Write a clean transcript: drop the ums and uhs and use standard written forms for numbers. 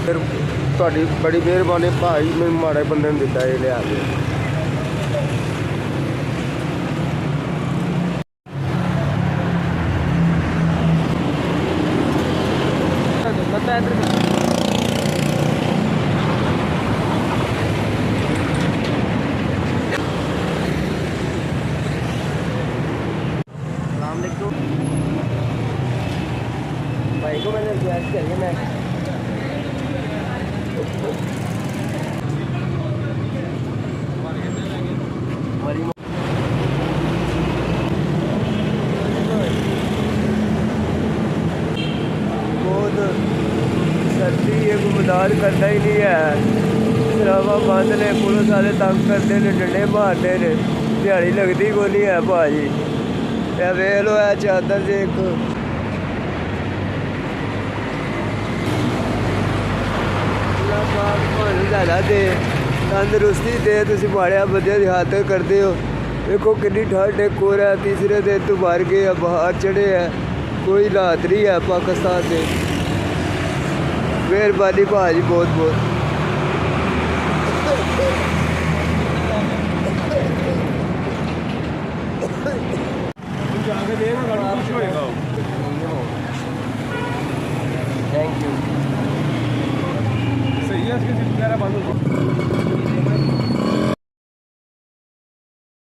फिर ਤੁਹਾਡੀ बड़ी मेहरबानी भाई, मैं माड़े बंदे ने दिता ये लिया के। भाई को मैंने रिक्वेस्ट करी है, मैं बहुत सर्दी है, कोई मदद करता ही नहीं है। सरावा बंद ने, पुलिस वाले तंग करते ने, डंडे मारते ने, दिहाड़ी लगती को नहीं है भाजी। वेख लो है चादर से एक ज़्यादा दे तंदरुस्ती दे, तुम माड़िया बंदे की हालत करते हो। देखो कितनी ठंड है, कोहरा है, तीसरे दिन तो मर गए, बाहर चढ़े है, कोई हालात नहीं है पाकिस्तान से। मेहरबानी भाजी बहुत बहुत। Thank you. सही है, इसकी सीट वगैरह बंद हो।